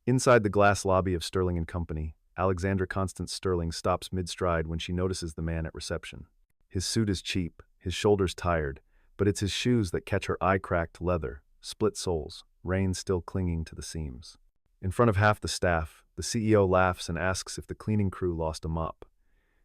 Inside the glass lobby of Sterling and Company, Alexandra Constance Sterling stops mid-stride when she notices the man at reception. His suit is cheap, his shoulders tired, but it's his shoes that catch her eye-cracked leather, split soles, reins still clinging to the seams. In front of half the staff, the CEO laughs and asks if the cleaning crew lost a mop.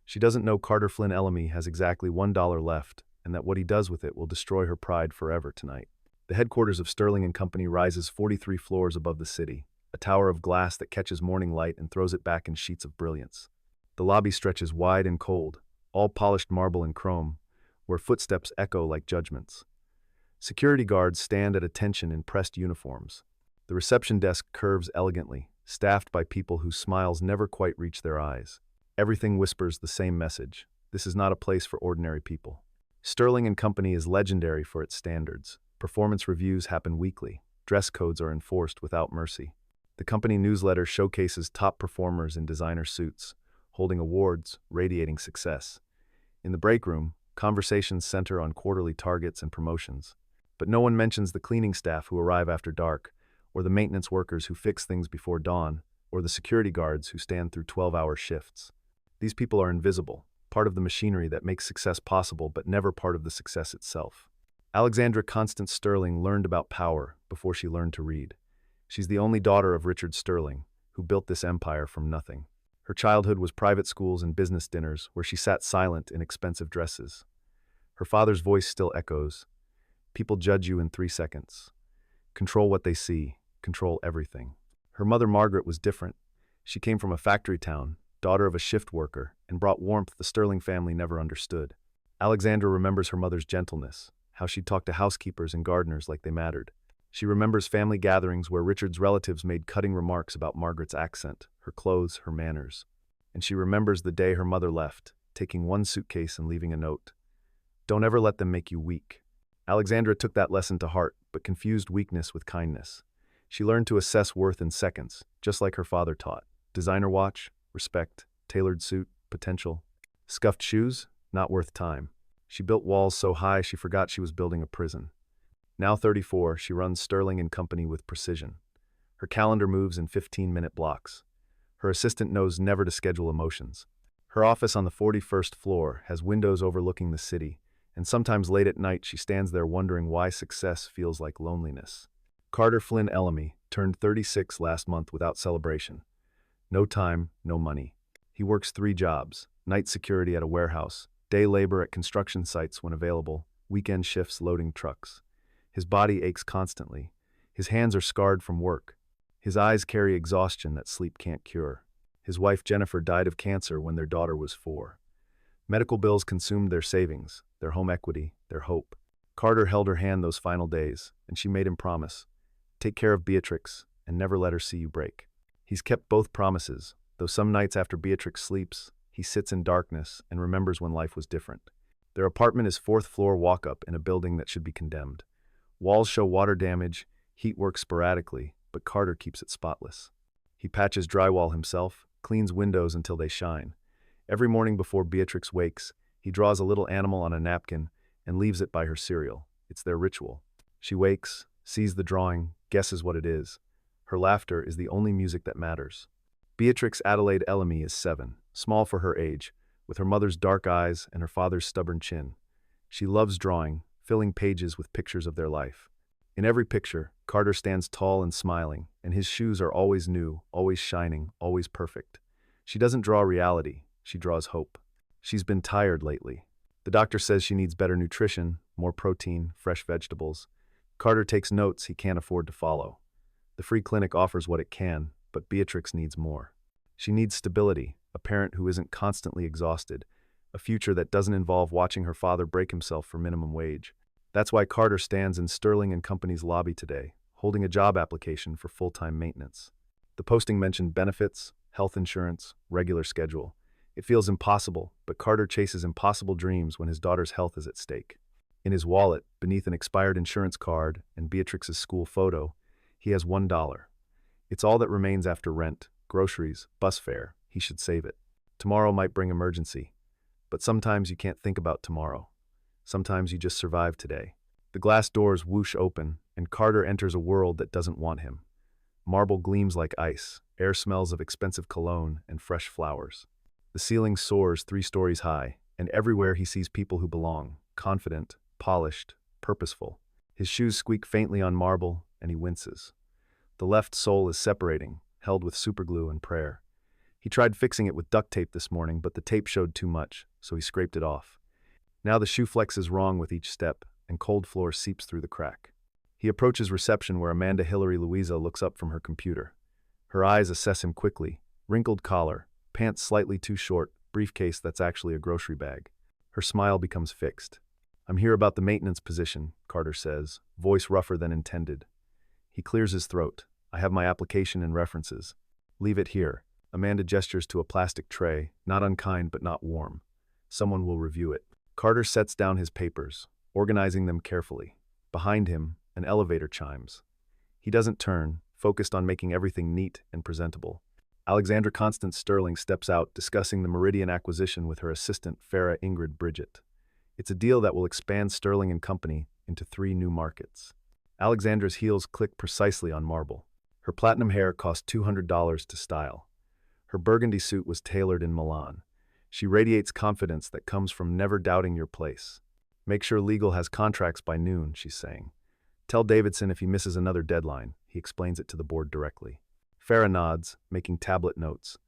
She doesn't know Carter Flynn Ellamy has exactly $1 left, and that what he does with it will destroy her pride forever tonight. The headquarters of Sterling and Company rises 43 floors above the city, a tower of glass that catches morning light and throws it back in sheets of brilliance. The lobby stretches wide and cold, all polished marble and chrome, where footsteps echo like judgments. Security guards stand at attention in pressed uniforms. The reception desk curves elegantly, staffed by people whose smiles never quite reach their eyes. Everything whispers the same message. This is not a place for ordinary people. Sterling and Company is legendary for its standards. Performance reviews happen weekly. Dress codes are enforced without mercy. The company newsletter showcases top performers in designer suits, holding awards, radiating success. In the break room, conversations center on quarterly targets and promotions. But no one mentions the cleaning staff who arrive after dark, or the maintenance workers who fix things before dawn, or the security guards who stand through 12-hour shifts. These people are invisible, part of the machinery that makes success possible but never part of the success itself. Alexandra Constance Sterling learned about power before she learned to read. She's the only daughter of Richard Sterling, who built this empire from nothing. Her childhood was private schools and business dinners where she sat silent in expensive dresses. Her father's voice still echoes. People judge you in 3 seconds. Control what they see, control everything. Her mother Margaret was different. She came from a factory town, daughter of a shift worker, and brought warmth the Sterling family never understood. Alexandra remembers her mother's gentleness, how she'd talk to housekeepers and gardeners like they mattered. She remembers family gatherings where Richard's relatives made cutting remarks about Margaret's accent, her clothes, her manners. And she remembers the day her mother left, taking one suitcase and leaving a note. Don't ever let them make you weak. Alexandra took that lesson to heart, but confused weakness with kindness. She learned to assess worth in seconds, just like her father taught. Designer watch, respect, tailored suit, potential. Scuffed shoes, not worth time. She built walls so high she forgot she was building a prison. Now 34, she runs Sterling and Company with precision. Her calendar moves in 15-minute blocks. Her assistant knows never to schedule emotions. Her office on the 41st floor has windows overlooking the city, and sometimes late at night she stands there wondering why success feels like loneliness. Carter Flynn Ellamy turned 36 last month without celebration. No time, no money. He works 3 jobs: night security at a warehouse, day labor at construction sites when available, weekend shifts loading trucks. His body aches constantly. His hands are scarred from work. His eyes carry exhaustion that sleep can't cure. His wife Jennifer died of cancer when their daughter was 4. Medical bills consumed their savings, their home equity, their hope. Carter held her hand those final days, and she made him promise, take care of Beatrix and never let her see you break. He's kept both promises, though some nights after Beatrix sleeps, he sits in darkness and remembers when life was different. Their apartment is 4th floor walk-up in a building that should be condemned. Walls show water damage, heat works sporadically, but Carter keeps it spotless. He patches drywall himself, cleans windows until they shine. Every morning before Beatrix wakes, he draws a little animal on a napkin and leaves it by her cereal. It's their ritual. She wakes, sees the drawing, guesses what it is. Her laughter is the only music that matters. Beatrix Adelaide Ellamy is 7, small for her age, with her mother's dark eyes and her father's stubborn chin. She loves drawing, filling pages with pictures of their life. In every picture, Carter stands tall and smiling, and his shoes are always new, always shining, always perfect. She doesn't draw reality, she draws hope. She's been tired lately. The doctor says she needs better nutrition, more protein, fresh vegetables. Carter takes notes he can't afford to follow. The free clinic offers what it can, but Beatrix needs more. She needs stability, a parent who isn't constantly exhausted, a future that doesn't involve watching her father break himself for minimum wage. That's why Carter stands in Sterling and Company's lobby today, holding a job application for full-time maintenance. The posting mentioned benefits, health insurance, regular schedule. It feels impossible, but Carter chases impossible dreams when his daughter's health is at stake. In his wallet, beneath an expired insurance card and Beatrix's school photo, he has $1. It's all that remains after rent, groceries, bus fare. He should save it. Tomorrow might bring emergency. But sometimes you can't think about tomorrow. Sometimes you just survive today. The glass doors whoosh open, and Carter enters a world that doesn't want him. Marble gleams like ice, air smells of expensive cologne and fresh flowers. The ceiling soars 3 stories high, and everywhere he sees people who belong, confident, polished, purposeful. His shoes squeak faintly on marble, and he winces. The left sole is separating, held with superglue and prayer. He tried fixing it with duct tape this morning, but the tape showed too much, so he scraped it off. Now the shoe flexes wrong with each step, and cold floor seeps through the crack. He approaches reception where Amanda Hillary Louisa looks up from her computer. Her eyes assess him quickly. Wrinkled collar, pants slightly too short, briefcase that's actually a grocery bag. Her smile becomes fixed. "I'm here about the maintenance position," Carter says, voice rougher than intended. He clears his throat. "I have my application and references." "Leave it here." Amanda gestures to a plastic tray, not unkind but not warm. "Someone will review it." Carter sets down his papers, organizing them carefully. Behind him, an elevator chimes. He doesn't turn, focused on making everything neat and presentable. Alexandra Sterling steps out, discussing the Meridian acquisition with her assistant, Farah Ingrid Bridget. It's a deal that will expand Sterling and Company into 3 new markets. Alexandra's heels click precisely on marble. Her platinum hair cost $200 to style. Her burgundy suit was tailored in Milan. She radiates confidence that comes from never doubting your place. "Make sure legal has contracts by noon," she's saying. "Tell Davidson if he misses another deadline." He explains it to the board directly. Farah nods, making tablet notes.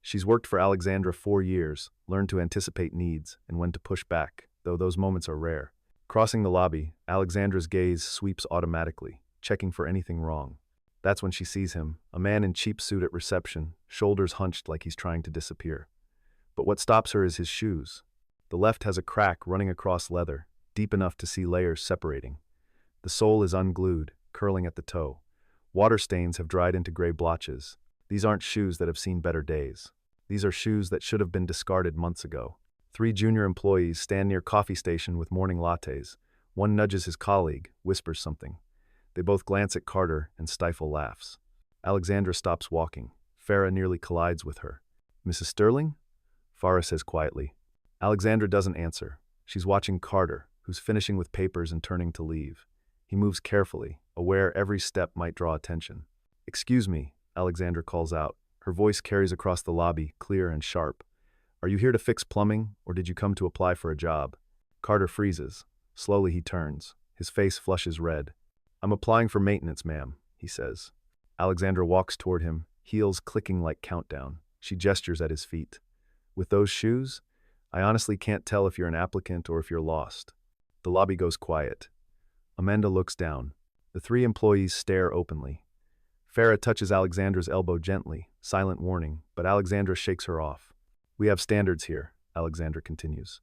She's worked for Alexandra 4 years, learned to anticipate needs and when to push back, though those moments are rare. Crossing the lobby, Alexandra's gaze sweeps automatically, checking for anything wrong. That's when she sees him, a man in cheap suit at reception, shoulders hunched like he's trying to disappear. But what stops her is his shoes. The left has a crack running across leather, deep enough to see layers separating. The sole is unglued, curling at the toe. Water stains have dried into gray blotches. These aren't shoes that have seen better days. These are shoes that should have been discarded months ago. 3 junior employees stand near coffee station with morning lattes. One nudges his colleague, whispers something. They both glance at Carter and stifle laughs. Alexandra stops walking. Farah nearly collides with her. "Mrs. Sterling?" Farah says quietly. Alexandra doesn't answer. She's watching Carter, who's finishing with papers and turning to leave. He moves carefully, aware every step might draw attention. "Excuse me," Alexandra calls out. Her voice carries across the lobby, clear and sharp. "Are you here to fix plumbing, or did you come to apply for a job?" Carter freezes. Slowly he turns. His face flushes red. "I'm applying for maintenance, ma'am," he says. Alexandra walks toward him, heels clicking like countdown. She gestures at his feet. "With those shoes? I honestly can't tell if you're an applicant or if you're lost." The lobby goes quiet. Amanda looks down. The 3 employees stare openly. Farah touches Alexandra's elbow gently, silent warning, but Alexandra shakes her off. "We have standards here," Alexandra continues.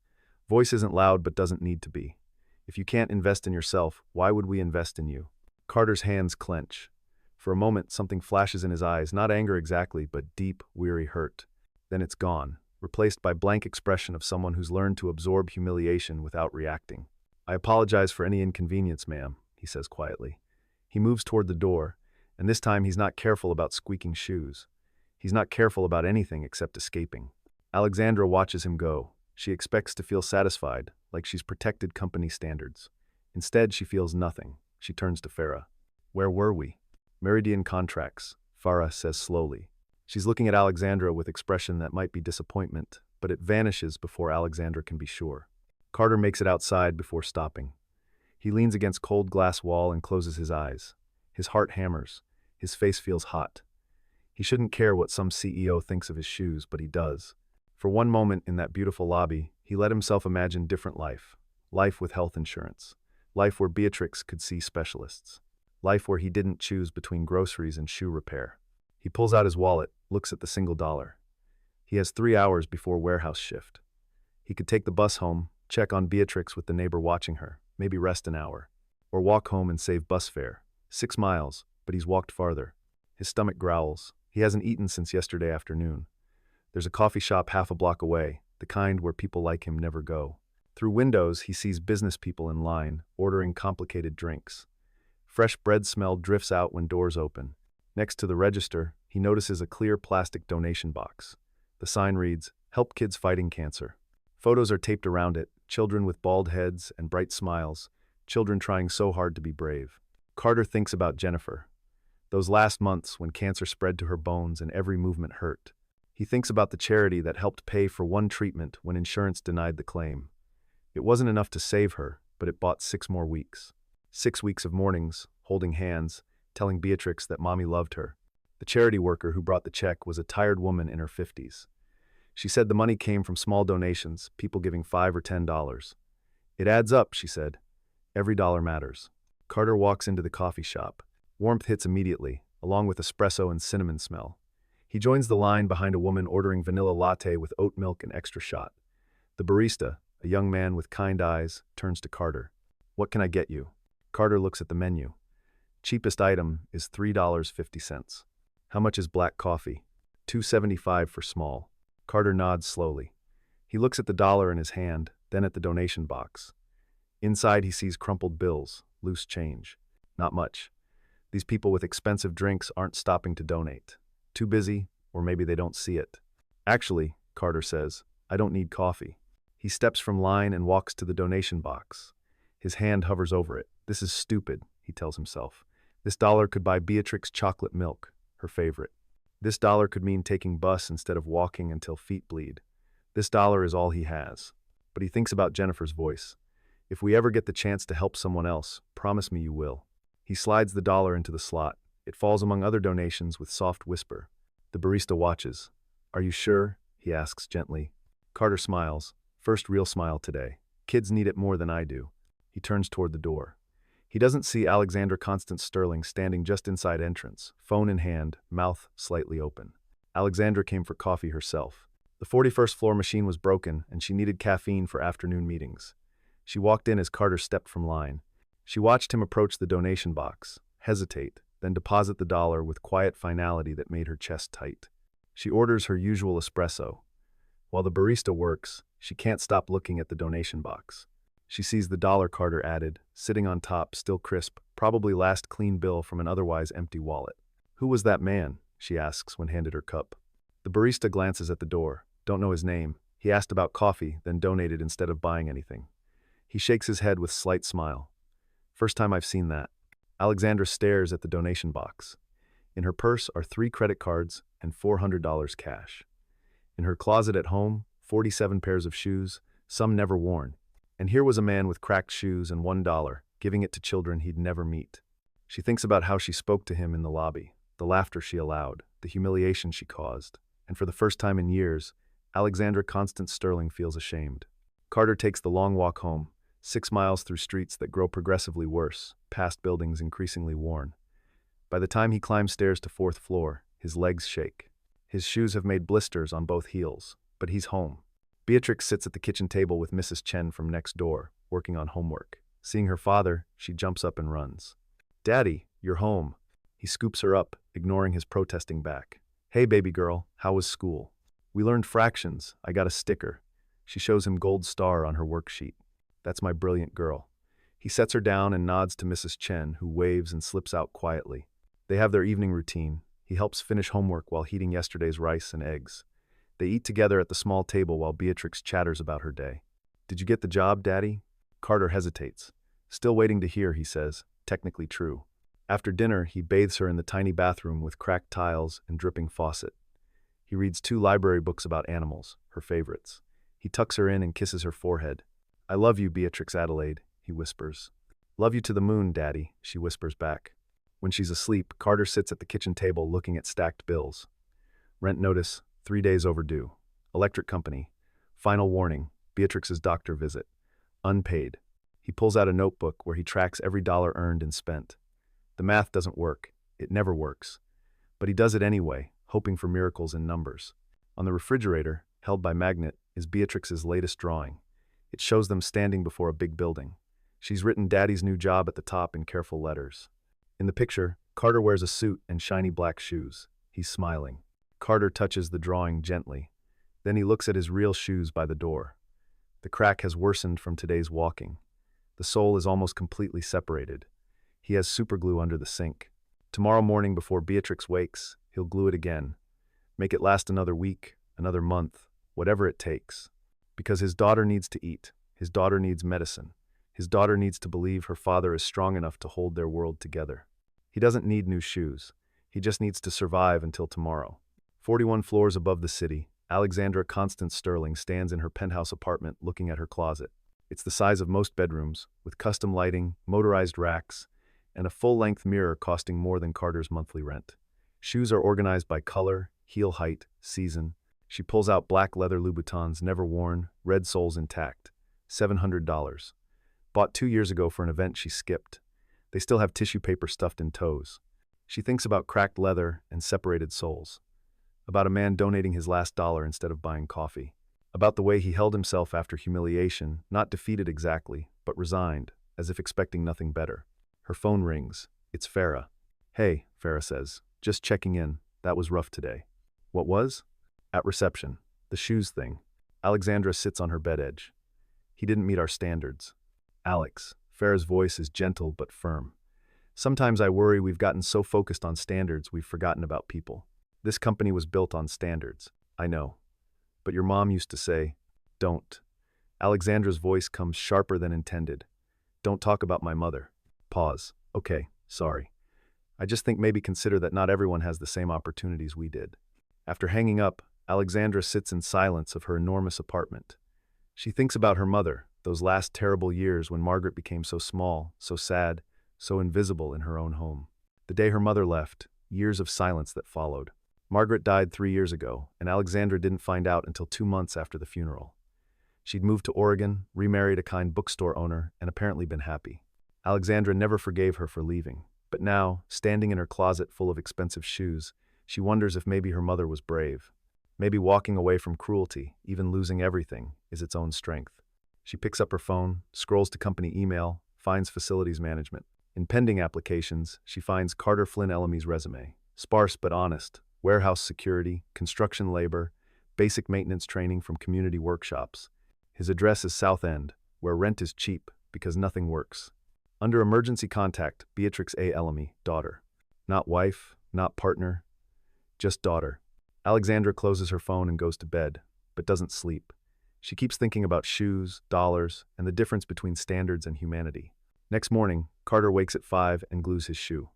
"Voice isn't loud but doesn't need to be. If you can't invest in yourself, why would we invest in you?" Carter's hands clench. For a moment, something flashes in his eyes, not anger exactly, but deep, weary hurt. Then it's gone, replaced by blank expression of someone who's learned to absorb humiliation without reacting. "I apologize for any inconvenience, ma'am," he says quietly. He moves toward the door, and this time he's not careful about squeaking shoes. He's not careful about anything except escaping. Alexandra watches him go. She expects to feel satisfied, like she's protected company standards. Instead, she feels nothing. She turns to Farah. "Where were we?" "Meridian contracts," Farah says slowly. She's looking at Alexandra with expression that might be disappointment, but it vanishes before Alexandra can be sure. Carter makes it outside before stopping. He leans against cold glass wall and closes his eyes. His heart hammers. His face feels hot. He shouldn't care what some CEO thinks of his shoes, but he does. For one moment in that beautiful lobby, he let himself imagine different life. Life with health insurance. Life where Beatrix could see specialists. Life where he didn't choose between groceries and shoe repair. He pulls out his wallet, looks at the single dollar. He has 3 hours before warehouse shift. He could take the bus home, check on Beatrix with the neighbor watching her, maybe rest an hour. Or walk home and save bus fare. 6 miles, but he's walked farther. His stomach growls. He hasn't eaten since yesterday afternoon. There's a coffee shop half a block away, the kind where people like him never go. Through windows, he sees business people in line, ordering complicated drinks. Fresh bread smell drifts out when doors open. Next to the register, he notices a clear plastic donation box. The sign reads, "Help Kids Fighting Cancer." Photos are taped around it, children with bald heads and bright smiles, children trying so hard to be brave. Carter thinks about Jennifer. Those last months when cancer spread to her bones and every movement hurt. He thinks about the charity that helped pay for one treatment when insurance denied the claim. It wasn't enough to save her, but it bought 6 more weeks. 6 weeks of mornings, holding hands, telling Beatrix that Mommy loved her. The charity worker who brought the check was a tired woman in her 50s. She said the money came from small donations, people giving $5 or $10. It adds up, she said. Every dollar matters. Carter walks into the coffee shop. Warmth hits immediately, along with espresso and cinnamon smell. He joins the line behind a woman ordering vanilla latte with oat milk and extra shot. The barista, a young man with kind eyes, turns to Carter. "What can I get you?" Carter looks at the menu. Cheapest item is $3.50. "How much is black coffee?" $2.75 for small. Carter nods slowly. He looks at the dollar in his hand, then at the donation box. Inside he sees crumpled bills, loose change. Not much. These people with expensive drinks aren't stopping to donate. Too busy, or maybe they don't see it. "Actually," Carter says, "I don't need coffee." He steps from line and walks to the donation box. His hand hovers over it. This is stupid, he tells himself. This dollar could buy Beatrix chocolate milk, her favorite. This dollar could mean taking bus instead of walking until feet bleed. This dollar is all he has. But he thinks about Jennifer's voice. "If we ever get the chance to help someone else, promise me you will." He slides the dollar into the slot. It falls among other donations with soft whisper. The barista watches. "Are you sure?" he asks gently. Carter smiles. First real smile today. Kids need it more than I do. He turns toward the door. He doesn't see Alexandra Sterling standing just inside entrance, phone in hand, mouth slightly open. Alexandra came for coffee herself. The 41st floor machine was broken, and she needed caffeine for afternoon meetings. She walked in as Carter stepped from line. She watched him approach the donation box, hesitate, then deposit the dollar with quiet finality that made her chest tight. She orders her usual espresso. While the barista works, she can't stop looking at the donation box. She sees the dollar Carter added, sitting on top, still crisp, probably last clean bill from an otherwise empty wallet. "Who was that man?" she asks when handed her cup. The barista glances at the door. "Don't know his name. He asked about coffee, then donated instead of buying anything." He shakes his head with slight smile. "First time I've seen that." Alexandra stares at the donation box. In her purse are 3 credit cards and $400 cash. In her closet at home, 47 pairs of shoes, some never worn. And here was a man with cracked shoes and $1, giving it to children he'd never meet. She thinks about how she spoke to him in the lobby, the laughter she allowed, the humiliation she caused. And for the first time in years, Alexandra Sterling feels ashamed. Carter takes the long walk home, 6 miles through streets that grow progressively worse, past buildings increasingly worn. By the time he climbs stairs to 4th floor, his legs shake. His shoes have made blisters on both heels, but he's home. Beatrix sits at the kitchen table with Mrs. Chen from next door, working on homework. Seeing her father, she jumps up and runs. "Daddy, you're home." He scoops her up, ignoring his protesting back. "Hey, baby girl, how was school?" "We learned fractions. I got a sticker." She shows him gold star on her worksheet. "That's my brilliant girl." He sets her down and nods to Mrs. Chen, who waves and slips out quietly. They have their evening routine. He helps finish homework while heating yesterday's rice and eggs. They eat together at the small table while Beatrix chatters about her day. "Did you get the job, Daddy?" Carter hesitates. "Still waiting to hear," he says. Technically true. After dinner, he bathes her in the tiny bathroom with cracked tiles and dripping faucet. He reads 2 library books about animals, her favorites. He tucks her in and kisses her forehead. "I love you, Beatrix Adelaide," he whispers. "Love you to the moon, Daddy," she whispers back. When she's asleep, Carter sits at the kitchen table looking at stacked bills. Rent notice, 3 days overdue. Electric company. Final warning, Beatrix's doctor visit. Unpaid. He pulls out a notebook where he tracks every dollar earned and spent. The math doesn't work. It never works. But he does it anyway, hoping for miracles in numbers. On the refrigerator, held by magnet, is Beatrix's latest drawing. It shows them standing before a big building. She's written Daddy's new job at the top in careful letters. In the picture, Carter wears a suit and shiny black shoes. He's smiling. Carter touches the drawing gently. Then he looks at his real shoes by the door. The crack has worsened from today's walking. The sole is almost completely separated. He has superglue under the sink. Tomorrow morning before Beatrix wakes, he'll glue it again. Make it last another week, another month, whatever it takes. Because his daughter needs to eat. His daughter needs medicine. His daughter needs to believe her father is strong enough to hold their world together. He doesn't need new shoes. He just needs to survive until tomorrow. 41 floors above the city, Alexandra Constance Sterling stands in her penthouse apartment looking at her closet. It's the size of most bedrooms, with custom lighting, motorized racks, and a full-length mirror costing more than Carter's monthly rent. Shoes are organized by color, heel height, season. She pulls out black leather Louboutins, never worn, red soles intact. $700. Bought 2 years ago for an event she skipped. They still have tissue paper stuffed in toes. She thinks about cracked leather and separated soles. About a man donating his last dollar instead of buying coffee. About the way he held himself after humiliation, not defeated exactly, but resigned, as if expecting nothing better. Her phone rings. It's Farah. "Hey," Farah says. "Just checking in. That was rough today." "What was?" "At reception. The shoes thing." Alexandra sits on her bed edge. "He didn't meet our standards." "Alex." Farah's voice is gentle but firm. "Sometimes I worry we've gotten so focused on standards we've forgotten about people. This company was built on standards. I know. But your mom used to say, 'Don't.'" Alexandra's voice comes sharper than intended. "Don't talk about my mother." Pause. "Okay, sorry. I just think maybe consider that not everyone has the same opportunities we did." After hanging up, Alexandra sits in silence of her enormous apartment. She thinks about her mother, those last terrible years when Margaret became so small, so sad, so invisible in her own home. The day her mother left, years of silence that followed. Margaret died 3 years ago, and Alexandra didn't find out until 2 months after the funeral. She'd moved to Oregon, remarried a kind bookstore owner, and apparently been happy. Alexandra never forgave her for leaving, but now, standing in her closet full of expensive shoes, she wonders if maybe her mother was brave. Maybe walking away from cruelty, even losing everything, is its own strength. She picks up her phone, scrolls to company email, finds facilities management. In pending applications, she finds Carter Flynn Ellamy's resume. Sparse but honest. Warehouse security, construction labor, basic maintenance training from community workshops. His address is South End, where rent is cheap because nothing works. Under emergency contact, Beatrix A. Ellamy, daughter. Not wife, not partner, just daughter. Alexandra closes her phone and goes to bed, but doesn't sleep. She keeps thinking about shoes, dollars, and the difference between standards and humanity. Next morning, Carter wakes at 5 and glues his shoe.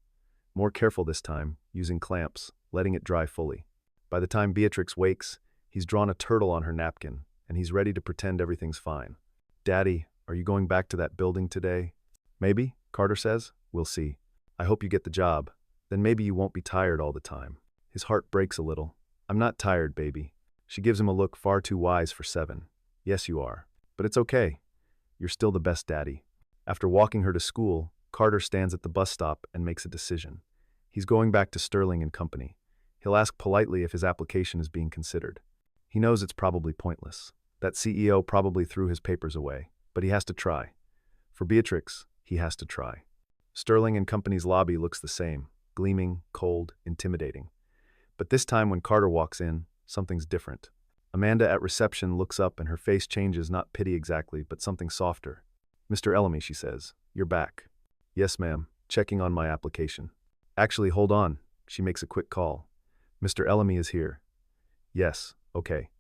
More careful this time, using clamps, letting it dry fully. By the time Beatrix wakes, he's drawn a turtle on her napkin, and he's ready to pretend everything's fine. "Daddy, are you going back to that building today?" "Maybe," Carter says. "We'll see. I hope you get the job. Then maybe you won't be tired all the time." His heart breaks a little. "I'm not tired, baby." She gives him a look far too wise for 7. "Yes, you are. But it's okay. You're still the best daddy." After walking her to school, Carter stands at the bus stop and makes a decision. He's going back to Sterling and Company. He'll ask politely if his application is being considered. He knows it's probably pointless. That CEO probably threw his papers away, but he has to try. For Beatrix, he has to try. Sterling and Company's lobby looks the same, gleaming, cold, intimidating. But this time when Carter walks in, something's different. Amanda at reception looks up and her face changes, not pity exactly, but something softer. "Mr. Ellamy," she says, "you're back." "Yes, ma'am. Checking on my application." "Actually, hold on." She makes a quick call. "Mr. Ellamy is here." "Yes, okay."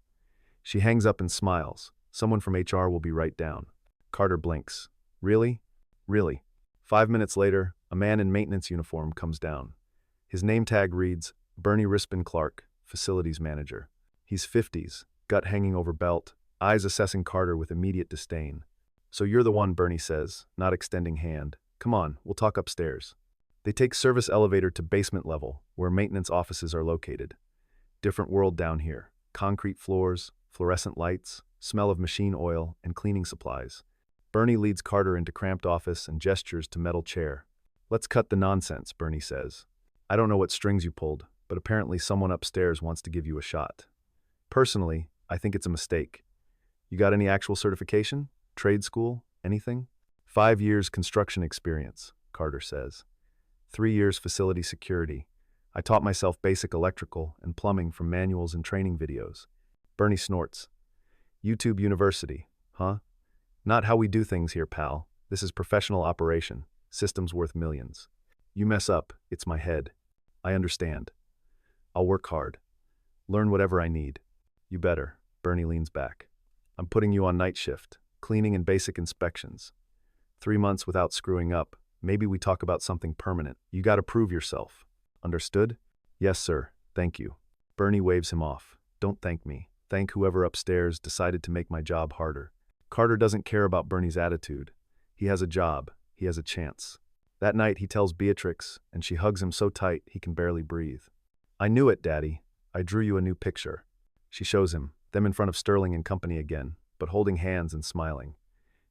She hangs up and smiles. "Someone from HR will be right down." Carter blinks. "Really? Really?" 5 minutes later, a man in maintenance uniform comes down. His name tag reads, Bernie Rispin Clark, Facilities Manager. He's 50s, gut hanging over belt, eyes assessing Carter with immediate disdain. "So you're the one," Bernie says, not extending hand. "Come on, we'll talk upstairs." They take service elevator to basement level, where maintenance offices are located. Different world down here. Concrete floors, fluorescent lights, smell of machine oil, and cleaning supplies. Bernie leads Carter into cramped office and gestures to metal chair. "Let's cut the nonsense," Bernie says. "I don't know what strings you pulled, but apparently someone upstairs wants to give you a shot. Personally, I think it's a mistake. You got any actual certification? Trade school? Anything?" 5 years construction experience, Carter says. 3 years facility security. I taught myself basic electrical and plumbing from manuals and training videos. Bernie snorts. "YouTube University, huh? Not how we do things here, pal. This is professional operation. Systems worth millions. You mess up, it's my head. I understand. I'll work hard. Learn whatever I need." "You better." Bernie leans back. "I'm putting you on night shift, cleaning and basic inspections. 3 months without screwing up, Maybe we talk about something permanent. You gotta prove yourself. Understood? Yes, sir. Thank you. Bernie waves him off. Don't thank me. Thank whoever upstairs decided to make my job harder. Carter doesn't care about Bernie's attitude. He has a job. He has a chance. That night he tells Beatrix, and she hugs him so tight he can barely breathe. I knew it, Daddy. I drew you a new picture. She shows him, them in front of Sterling and company again, but holding hands and smiling.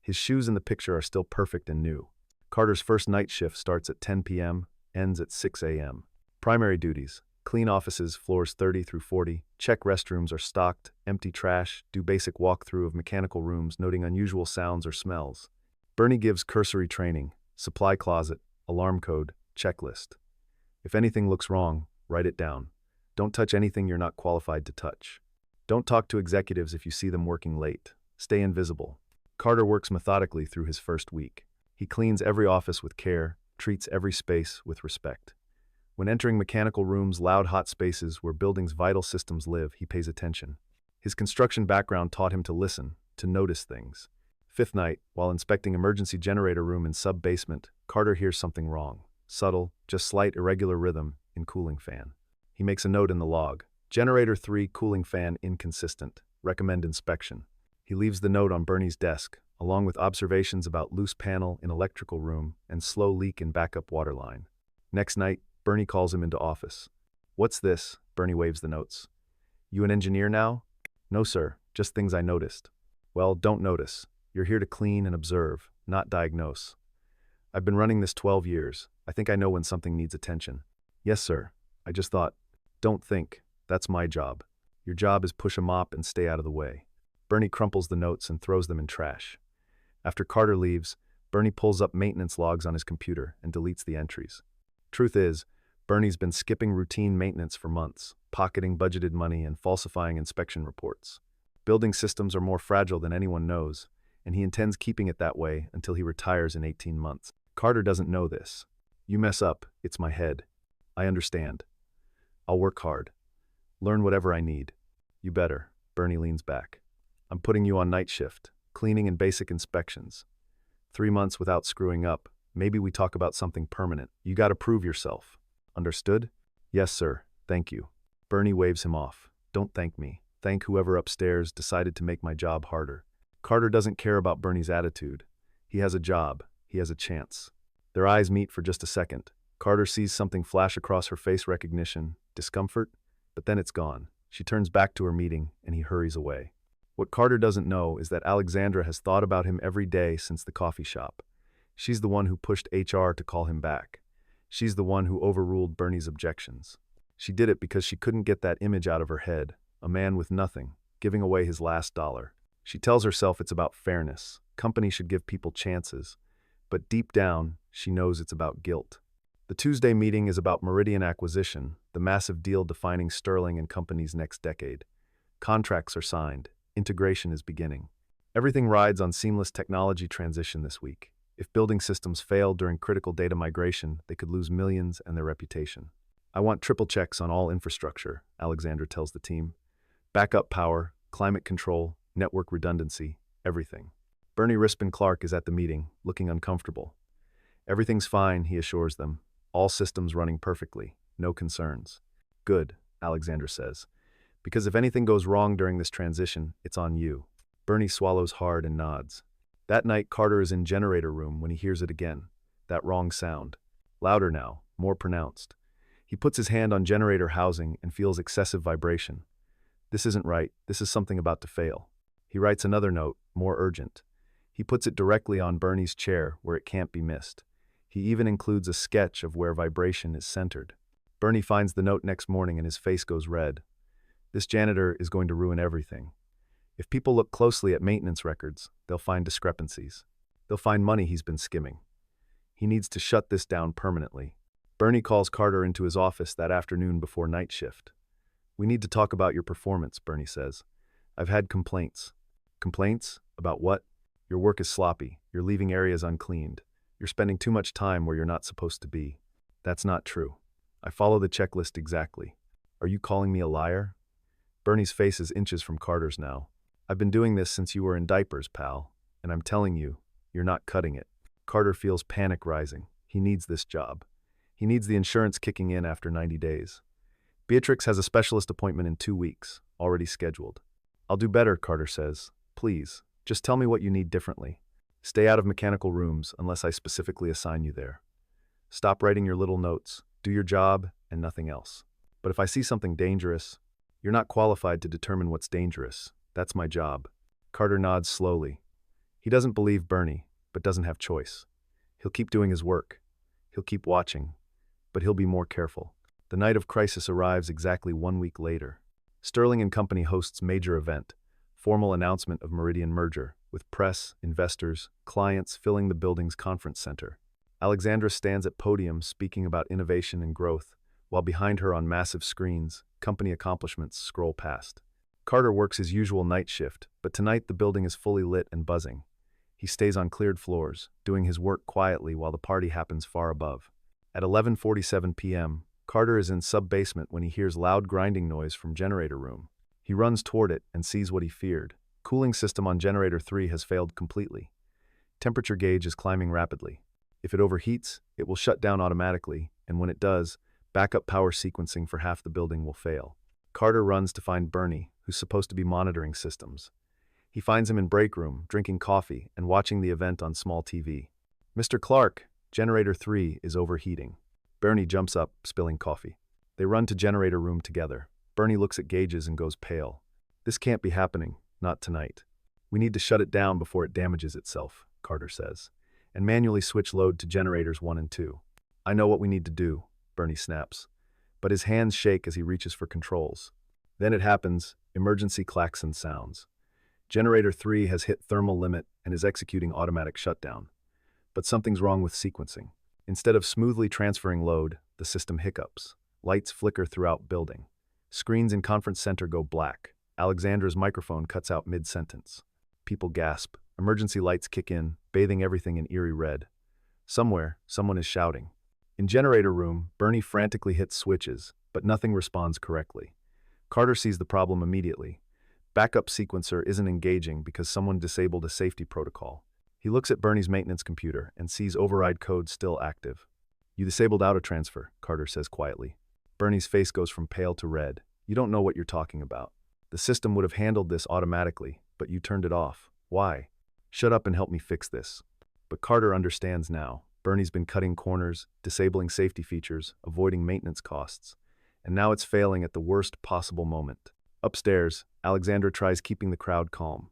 His shoes in the picture are still perfect and new. Carter's first night shift starts at 10 p.m., ends at 6 a.m. Primary duties: clean offices, floors 30 through 40, check restrooms are stocked, empty trash, do basic walkthrough of mechanical rooms, noting unusual sounds or smells. Bernie gives cursory training: supply closet, alarm code, checklist. If anything looks wrong, write it down. Don't touch anything you're not qualified to touch. Don't talk to executives if you see them working late. Stay invisible. Carter works methodically through his first week. He cleans every office with care, treats every space with respect. When entering mechanical rooms, loud, hot spaces where buildings' vital systems live, he pays attention. His construction background taught him to listen, to notice things. Fifth night, while inspecting emergency generator room in sub-basement, Carter hears something wrong. Subtle, just slight irregular rhythm in cooling fan. He makes a note in the log. Generator 3 cooling fan inconsistent. Recommend inspection. He leaves the note on Bernie's desk, along with observations about loose panel in electrical room and slow leak in backup water line. Next night, Bernie calls him into office. What's this? Bernie waves the notes. You an engineer now? No, sir. Just things I noticed. Well, don't notice. You're here to clean and observe, not diagnose. I've been running this 12 years. I think I know when something needs attention. Yes, sir. I just thought. Don't think. That's my job. Your job is push a mop and stay out of the way. Bernie crumples the notes and throws them in trash. After Carter leaves, Bernie pulls up maintenance logs on his computer and deletes the entries. Truth is, Bernie's been skipping routine maintenance for months, pocketing budgeted money and falsifying inspection reports. Building systems are more fragile than anyone knows, and he intends keeping it that way until he retires in 18 months. Carter doesn't know this. You mess up, it's my head. I understand. I'll work hard. Learn whatever I need. You better. Bernie leans back. I'm putting you on night shift, cleaning and basic inspections. 3 months without screwing up. Maybe we talk about something permanent. You gotta prove yourself. Understood? Yes, sir. Thank you. Bernie waves him off. Don't thank me. Thank whoever upstairs decided to make my job harder. Carter doesn't care about Bernie's attitude. He has a job. He has a chance. Their eyes meet for just a second. Carter sees something flash across her face: recognition, discomfort, but then it's gone. She turns back to her meeting, and he hurries away. What Carter doesn't know is that Alexandra has thought about him every day since the coffee shop. She's the one who pushed HR to call him back. She's the one who overruled Bernie's objections. She did it because she couldn't get that image out of her head, a man with nothing, giving away his last dollar. She tells herself it's about fairness. Company should give people chances. But deep down, she knows it's about guilt. The Tuesday meeting is about Meridian acquisition, the massive deal defining Sterling and Company's next decade. Contracts are signed. Integration is beginning. Everything rides on seamless technology transition this week. If building systems fail during critical data migration, they could lose millions and their reputation. I want triple checks on all infrastructure, Alexandra tells the team. Backup power, climate control, network redundancy, everything. Bernie Rispin-Clark is at the meeting, looking uncomfortable. Everything's fine, he assures them. All systems running perfectly, no concerns. Good, Alexandra says. Because if anything goes wrong during this transition, it's on you. Bernie swallows hard and nods. That night, Carter is in generator room when he hears it again. That wrong sound. Louder now, more pronounced. He puts his hand on generator housing and feels excessive vibration. This isn't right. This is something about to fail. He writes another note, more urgent. He puts it directly on Bernie's chair where it can't be missed. He even includes a sketch of where vibration is centered. Bernie finds the note next morning and his face goes red. This janitor is going to ruin everything. If people look closely at maintenance records, they'll find discrepancies. They'll find money he's been skimming. He needs to shut this down permanently. Bernie calls Carter into his office that afternoon before night shift. We need to talk about your performance, Bernie says. I've had complaints. Complaints? About what? Your work is sloppy. You're leaving areas uncleaned. You're spending too much time where you're not supposed to be. That's not true. I follow the checklist exactly. Are you calling me a liar? Bernie's face is inches from Carter's now. I've been doing this since you were in diapers, pal, and I'm telling you, you're not cutting it. Carter feels panic rising. He needs this job. He needs the insurance kicking in after 90 days. Beatrix has a specialist appointment in 2 weeks, already scheduled. I'll do better, Carter says. Please, just tell me what you need differently. Stay out of mechanical rooms unless I specifically assign you there. Stop writing your little notes. Do your job and nothing else. But if I see something dangerous, you're not qualified to determine what's dangerous. That's my job. Carter nods slowly. He doesn't believe Bernie, but doesn't have choice. He'll keep doing his work. He'll keep watching, but he'll be more careful. The night of crisis arrives exactly 1 week later. Sterling and Company hosts major event, formal announcement of Meridian merger, with press, investors, clients filling the building's conference center. Alexandra stands at podium speaking about innovation and growth, while behind her on massive screens, company accomplishments scroll past. Carter works his usual night shift, but tonight the building is fully lit and buzzing. He stays on cleared floors, doing his work quietly while the party happens far above. At 11:47 p.m., Carter is in sub-basement when he hears loud grinding noise from generator room. He runs toward it and sees what he feared. Cooling system on generator 3 has failed completely. Temperature gauge is climbing rapidly. If it overheats, it will shut down automatically, and when it does, backup power sequencing for half the building will fail. Carter runs to find Bernie, who's supposed to be monitoring systems. He finds him in break room, drinking coffee and watching the event on small TV. Mr. Clark, generator 3 is overheating. Bernie jumps up, spilling coffee. They run to generator room together. Bernie looks at gauges and goes pale. This can't be happening, not tonight. We need to shut it down before it damages itself, Carter says, and manually switch load to generators 1 and 2. I know what we need to do, Bernie snaps, but his hands shake as he reaches for controls. Then it happens, emergency klaxon sounds. Generator 3 has hit thermal limit and is executing automatic shutdown. But something's wrong with sequencing. Instead of smoothly transferring load, the system hiccups. Lights flicker throughout building. Screens in conference center go black. Alexandra's microphone cuts out mid-sentence. People gasp. Emergency lights kick in, bathing everything in eerie red. Somewhere, someone is shouting. In generator room, Bernie frantically hits switches, but nothing responds correctly. Carter sees the problem immediately. Backup sequencer isn't engaging because someone disabled a safety protocol. He looks at Bernie's maintenance computer and sees override code still active. You disabled auto transfer, Carter says quietly. Bernie's face goes from pale to red. You don't know what you're talking about. The system would have handled this automatically, but you turned it off. Why? Shut up and help me fix this. But Carter understands now. Bernie's been cutting corners, disabling safety features, avoiding maintenance costs. And now it's failing at the worst possible moment. Upstairs, Alexandra tries keeping the crowd calm.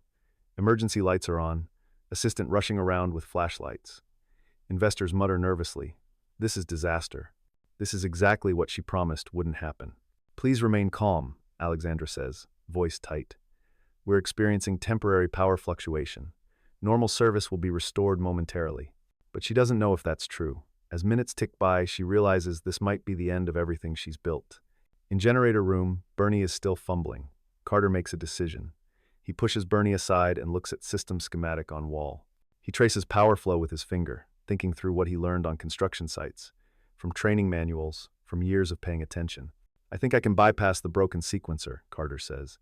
Emergency lights are on. Assistant rushing around with flashlights. Investors mutter nervously. This is disaster. This is exactly what she promised wouldn't happen. Please remain calm, Alexandra says, voice tight. We're experiencing temporary power fluctuation. Normal service will be restored momentarily. But she doesn't know if that's true. As minutes tick by, she realizes this might be the end of everything she's built. In generator room, Bernie is still fumbling. Carter makes a decision. He pushes Bernie aside and looks at system schematic on wall. He traces power flow with his finger, thinking through what he learned on construction sites, from training manuals, from years of paying attention. I think I can bypass the broken sequencer, Carter says,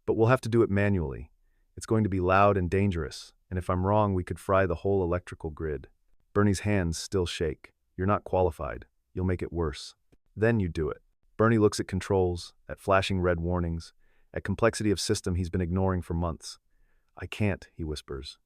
but we'll have to do it manually. It's going to be loud and dangerous, and if I'm wrong, we could fry the whole electrical grid. Bernie's hands still shake. You're not qualified. You'll make it worse. Then you do it. Bernie looks at controls, at flashing red warnings, at complexity of system he's been ignoring for months. I can't, he whispers.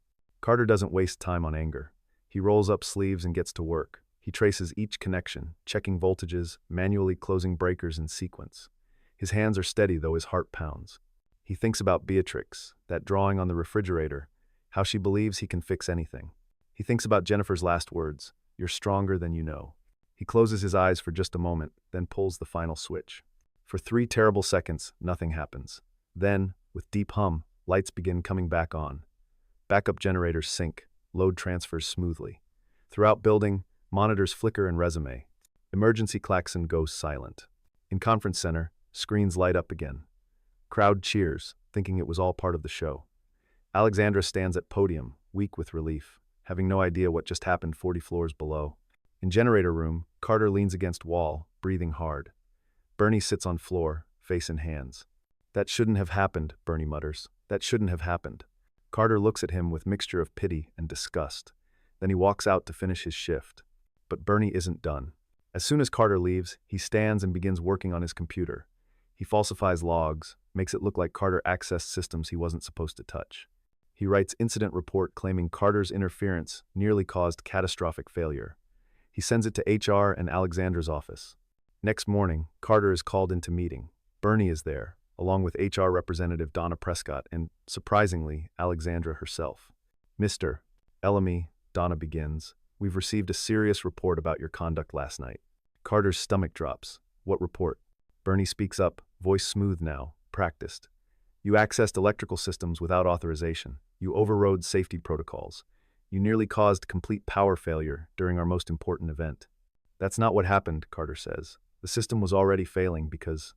Carter doesn't waste time on anger. He rolls up sleeves and gets to work. He traces each connection, checking voltages, manually closing breakers in sequence. His hands are steady, though his heart pounds. He thinks about Beatrix, that drawing on the refrigerator, how she believes he can fix anything. He thinks about Jennifer's last words, "You're stronger than you know." He closes his eyes for just a moment, then pulls the final switch. For 3 terrible seconds, nothing happens. Then, with deep hum, lights begin coming back on. Backup generators sync, load transfers smoothly. Throughout building, monitors flicker and resume. Emergency klaxon goes silent. In conference center, screens light up again. Crowd cheers, thinking it was all part of the show. Alexandra stands at podium, weak with relief, having no idea what just happened 40 floors below. In generator room, Carter leans against wall, breathing hard. Bernie sits on floor, face in hands. That shouldn't have happened, Bernie mutters. That shouldn't have happened. Carter looks at him with mixture of pity and disgust. Then he walks out to finish his shift. But Bernie isn't done. As soon as Carter leaves, he stands and begins working on his computer. He falsifies logs, makes it look like Carter accessed systems he wasn't supposed to touch. He writes incident report claiming Carter's interference nearly caused catastrophic failure. He sends it to HR and Alexandra's office. Next morning, Carter is called into meeting. Bernie is there, along with HR representative Donna Prescott and, surprisingly, Alexandra herself. Mr. Ellamy, Donna begins, we've received a serious report about your conduct last night. Carter's stomach drops. What report? Bernie speaks up, voice smooth now, practiced. You accessed electrical systems without authorization. You overrode safety protocols. You nearly caused complete power failure during our most important event. That's not what happened, Carter says. The system was already failing because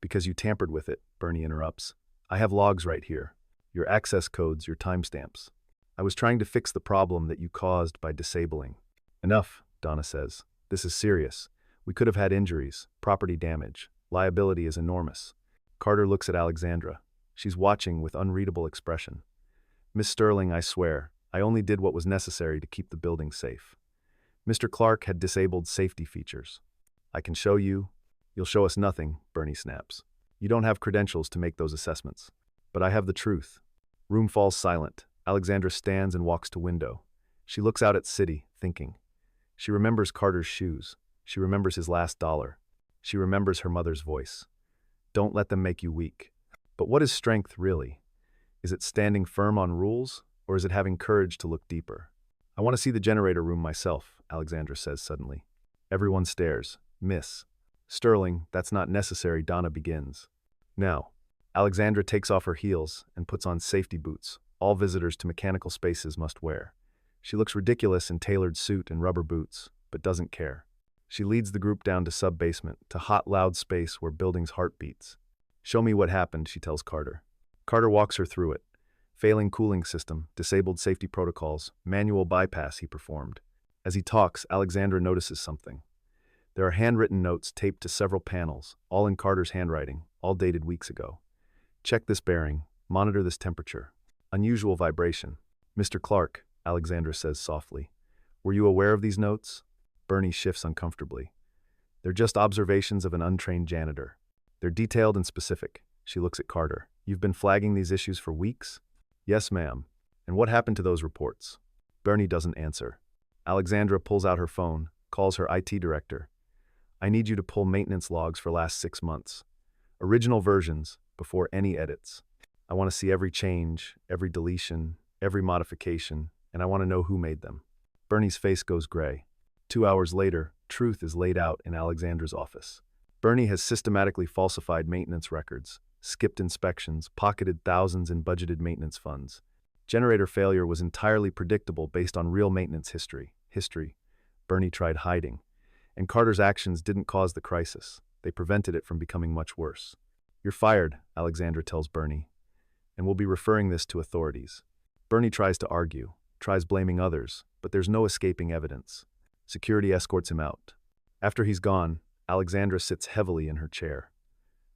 you tampered with it, Bernie interrupts. I have logs right here. Your access codes, your timestamps. I was trying to fix the problem that you caused by disabling. Enough, Donna says. This is serious. We could have had injuries, property damage. Liability is enormous. Carter looks at Alexandra. She's watching with unreadable expression. Miss Sterling, I swear, I only did what was necessary to keep the building safe. Mr. Clark had disabled safety features. I can show you. You'll show us nothing, Bernie snaps. You don't have credentials to make those assessments. But I have the truth. Room falls silent. Alexandra stands and walks to window. She looks out at city, thinking. She remembers Carter's shoes. She remembers his last dollar. She remembers her mother's voice. Don't let them make you weak. But what is strength really? Is it standing firm on rules, or is it having courage to look deeper? I want to see the generator room myself, Alexandra says suddenly. Everyone stares. Miss Sterling, that's not necessary, Donna begins. Now, Alexandra takes off her heels and puts on safety boots all visitors to mechanical spaces must wear. She looks ridiculous in tailored suit and rubber boots, but doesn't care. She leads the group down to sub-basement, to hot, loud space where building's heart beats. Show me what happened, she tells Carter. Carter walks her through it. Failing cooling system, disabled safety protocols, manual bypass he performed. As he talks, Alexandra notices something. There are handwritten notes taped to several panels, all in Carter's handwriting, all dated weeks ago. Check this bearing, monitor this temperature. Unusual vibration. Mr. Clark, Alexandra says softly. Were you aware of these notes? Bernie shifts uncomfortably. They're just observations of an untrained janitor. They're detailed and specific. She looks at Carter. You've been flagging these issues for weeks? Yes, ma'am. And what happened to those reports? Bernie doesn't answer. Alexandra pulls out her phone, calls her IT director. I need you to pull maintenance logs for last 6 months. Original versions, before any edits. I want to see every change, every deletion, every modification, and I want to know who made them. Bernie's face goes gray. 2 hours later, truth is laid out in Alexandra's office. Bernie has systematically falsified maintenance records, skipped inspections, pocketed thousands in budgeted maintenance funds. Generator failure was entirely predictable based on real maintenance history. Bernie tried hiding. And Carter's actions didn't cause the crisis. They prevented it from becoming much worse. You're fired, Alexandra tells Bernie, and we'll be referring this to authorities. Bernie tries to argue, tries blaming others, but there's no escaping evidence. Security escorts him out. After he's gone, Alexandra sits heavily in her chair.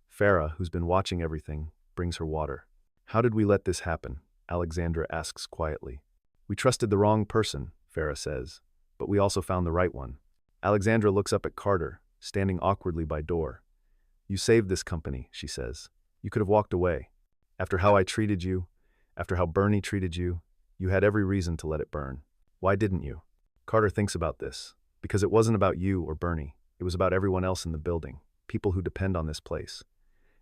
Farah, who's been watching everything, brings her water. How did we let this happen? Alexandra asks quietly. We trusted the wrong person, Farah says, but we also found the right one. Alexandra looks up at Carter, standing awkwardly by door. You saved this company, she says. You could have walked away. After how I treated you, after how Bernie treated you, you had every reason to let it burn. Why didn't you? Carter thinks about this, because it wasn't about you or Bernie. It was about everyone else in the building, people who depend on this place.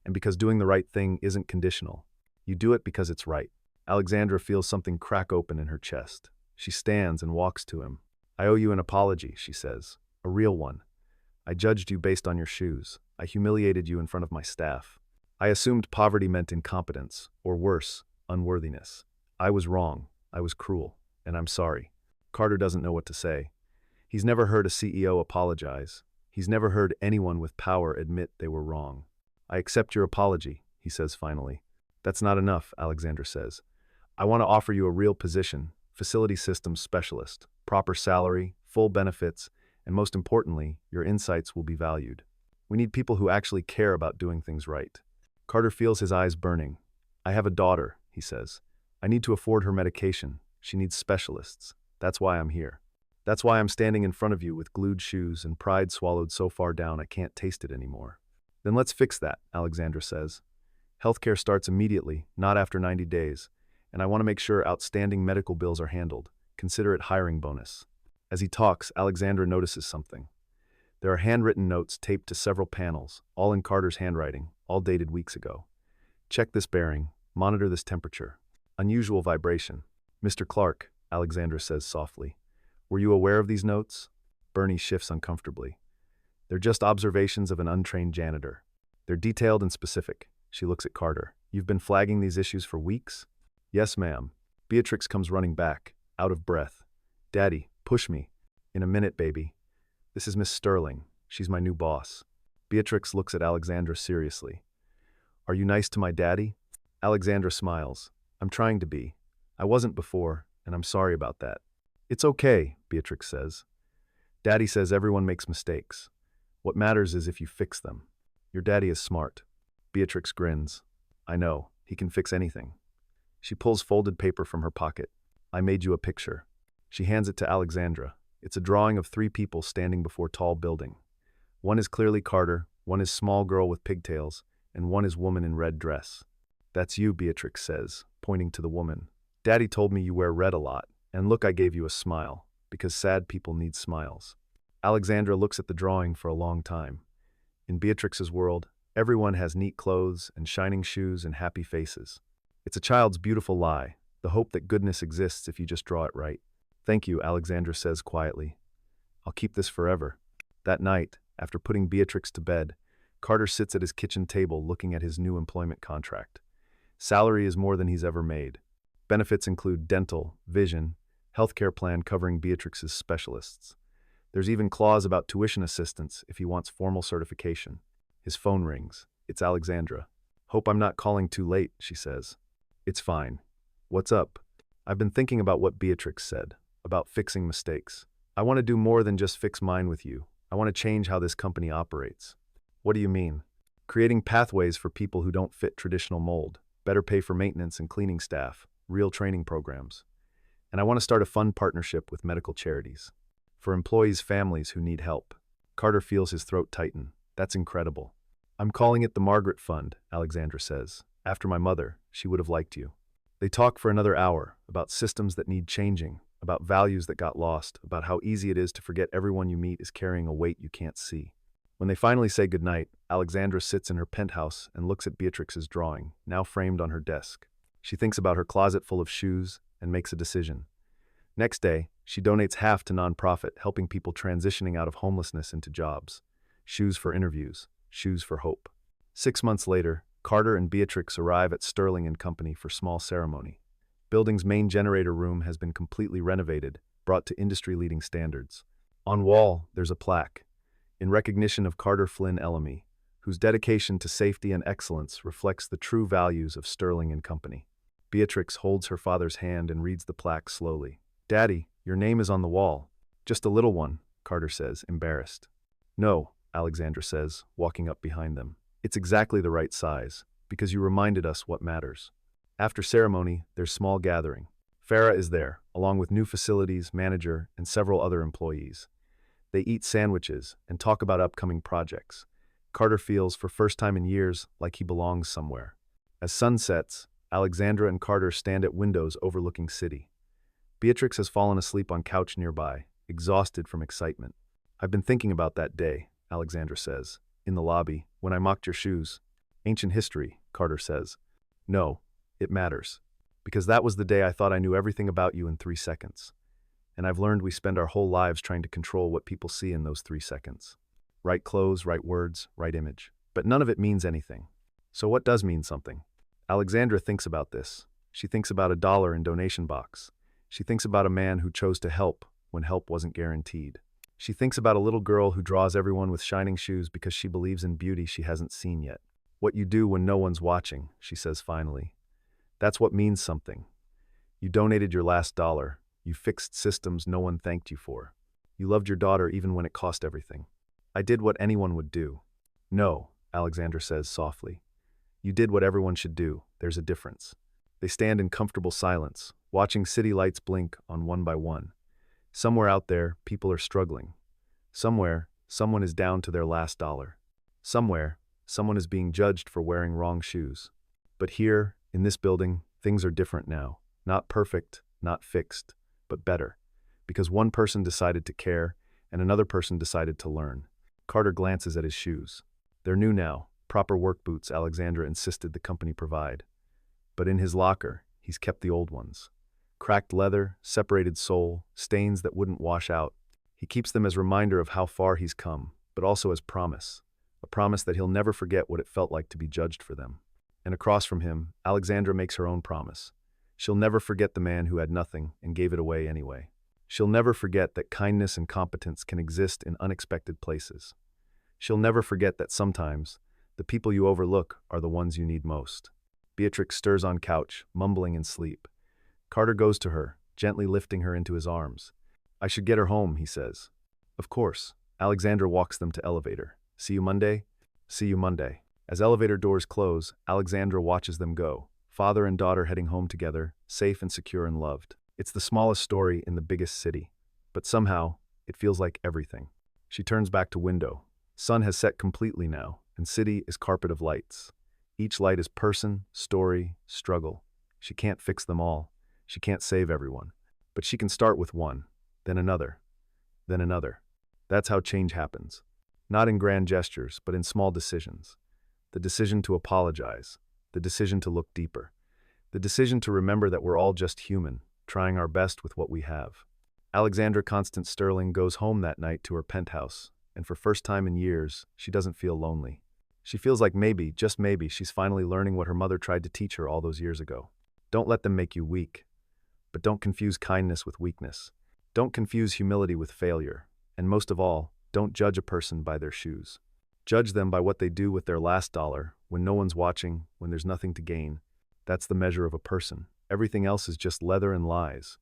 And because doing the right thing isn't conditional. You do it because it's right. Alexandra feels something crack open in her chest. She stands and walks to him. I owe you an apology, she says. A real one. I judged you based on your shoes. I humiliated you in front of my staff. I assumed poverty meant incompetence, or worse, unworthiness. I was wrong. I was cruel. And I'm sorry. Carter doesn't know what to say. He's never heard a CEO apologize. He's never heard anyone with power admit they were wrong. I accept your apology, he says finally. That's not enough, Alexandra says. I want to offer you a real position, facility systems specialist, proper salary, full benefits, and most importantly, your insights will be valued. We need people who actually care about doing things right. Carter feels his eyes burning. I have a daughter, he says. I need to afford her medication. She needs specialists. That's why I'm here. That's why I'm standing in front of you with glued shoes and pride swallowed so far down I can't taste it anymore. Then let's fix that, Alexandra says. Healthcare starts immediately, not after 90 days, and I want to make sure outstanding medical bills are handled. Consider it hiring bonus. As he talks, Alexandra notices something. There are handwritten notes taped to several panels, all in Carter's handwriting, all dated weeks ago. Check this bearing. Monitor this temperature. Unusual vibration. Mr. Clark, Alexandra says softly. Were you aware of these notes? Bernie shifts uncomfortably. They're just observations of an untrained janitor. They're detailed and specific. She looks at Carter. You've been flagging these issues for weeks? Yes, ma'am. Beatrix comes running back, out of breath. Daddy, push me. In a minute, baby. This is Miss Sterling. She's my new boss. Beatrix looks at Alexandra seriously. Are you nice to my daddy? Alexandra smiles. I'm trying to be. I wasn't before, and I'm sorry about that. It's okay, Beatrix says. Daddy says everyone makes mistakes. What matters is if you fix them. Your daddy is smart. Beatrix grins. I know. He can fix anything. She pulls folded paper from her pocket. I made you a picture. She hands it to Alexandra. It's a drawing of 3 people standing before tall building. One is clearly Carter, one is small girl with pigtails, and one is woman in red dress. That's you, Beatrix says, pointing to the woman. Daddy told me you wear red a lot, and look, I gave you a smile, because sad people need smiles. Alexandra looks at the drawing for a long time. In Beatrix's world, everyone has neat clothes and shining shoes and happy faces. It's a child's beautiful lie, the hope that goodness exists if you just draw it right. Thank you, Alexandra says quietly. I'll keep this forever. That night, after putting Beatrix to bed, Carter sits at his kitchen table looking at his new employment contract. Salary is more than he's ever made. Benefits include dental, vision, healthcare plan covering Beatrix's specialists. There's even clause about tuition assistance if he wants formal certification. His phone rings. It's Alexandra. Hope I'm not calling too late, she says. It's fine. What's up? I've been thinking about what Beatrix said, about fixing mistakes. I want to do more than just fix mine with you. I want to change how this company operates. What do you mean? Creating pathways for people who don't fit traditional mold, better pay for maintenance and cleaning staff, real training programs. And I want to start a fun partnership with medical charities. For employees' families who need help. Carter feels his throat tighten. That's incredible. I'm calling it the Margaret Fund, Alexandra says. After my mother, she would have liked you. They talk for another hour about systems that need changing, about values that got lost, about how easy it is to forget everyone you meet is carrying a weight you can't see. When they finally say goodnight, Alexandra sits in her penthouse and looks at Beatrix's drawing, now framed on her desk. She thinks about her closet full of shoes and makes a decision. Next day, she donates half to nonprofit, helping people transitioning out of homelessness into jobs. Shoes for interviews, shoes for hope. 6 months later, Carter and Beatrix arrive at Sterling and Company for small ceremony. Building's main generator room has been completely renovated, brought to industry-leading standards. On wall, there's a plaque, in recognition of Carter Flynn Ellamy, whose dedication to safety and excellence reflects the true values of Sterling and Company. Beatrix holds her father's hand and reads the plaque slowly. Daddy, your name is on the wall. Just a little one, Carter says, embarrassed. No, Alexandra says, walking up behind them. It's exactly the right size, because you reminded us what matters. After ceremony, there's small gathering. Farah is there, along with new facilities, manager, and several other employees. They eat sandwiches and talk about upcoming projects. Carter feels, for first time in years, like he belongs somewhere. As sun sets, Alexandra and Carter stand at windows overlooking city. Beatrix has fallen asleep on couch nearby, exhausted from excitement. I've been thinking about that day, Alexandra says, in the lobby, when I mocked your shoes. Ancient history, Carter says. No, it matters. Because that was the day I thought I knew everything about you in 3 seconds. And I've learned we spend our whole lives trying to control what people see in those 3 seconds. Right clothes, right words, right image. But none of it means anything. So what does mean something? Alexandra thinks about this. She thinks about $1 in donation box. She thinks about a man who chose to help when help wasn't guaranteed. She thinks about a little girl who draws everyone with shining shoes because she believes in beauty she hasn't seen yet. What you do when no one's watching, she says finally. That's what means something. You donated your last dollar. You fixed systems no one thanked you for. You loved your daughter even when it cost everything. I did what anyone would do. No, Alexandra says softly. You did what everyone should do. There's a difference. They stand in comfortable silence, watching city lights blink on one by one. Somewhere out there, people are struggling. Somewhere, someone is down to their last dollar. Somewhere, someone is being judged for wearing wrong shoes. But here, in this building, things are different now. Not perfect, not fixed, but better. Because one person decided to care, and another person decided to learn. Carter glances at his shoes. They're new now, proper work boots Alexandra insisted the company provide. But in his locker, he's kept the old ones. Cracked leather, separated sole, stains that wouldn't wash out. He keeps them as a reminder of how far he's come, but also as promise. A promise that he'll never forget what it felt like to be judged for them. And across from him, Alexandra makes her own promise. She'll never forget the man who had nothing and gave it away anyway. She'll never forget that kindness and competence can exist in unexpected places. She'll never forget that sometimes, the people you overlook are the ones you need most. Beatrix stirs on couch, mumbling in sleep. Carter goes to her, gently lifting her into his arms. I should get her home, he says. Of course. Alexandra walks them to elevator. See you Monday? See you Monday. As elevator doors close, Alexandra watches them go. Father and daughter heading home together, safe and secure and loved. It's the smallest story in the biggest city. But somehow, it feels like everything. She turns back to window. Sun has set completely now, and city is carpet of lights. Each light is person, story, struggle. She can't fix them all. She can't save everyone. But she can start with one, then another, then another. That's how change happens. Not in grand gestures, but in small decisions. The decision to apologize. The decision to look deeper. The decision to remember that we're all just human, trying our best with what we have. Alexandra Sterling goes home that night to her penthouse, and for first time in years, she doesn't feel lonely. She feels like maybe, just maybe, she's finally learning what her mother tried to teach her all those years ago. Don't let them make you weak. But don't confuse kindness with weakness. Don't confuse humility with failure. And most of all, don't judge a person by their shoes. Judge them by what they do with their last dollar, when no one's watching, when there's nothing to gain. That's the measure of a person. Everything else is just leather and lies.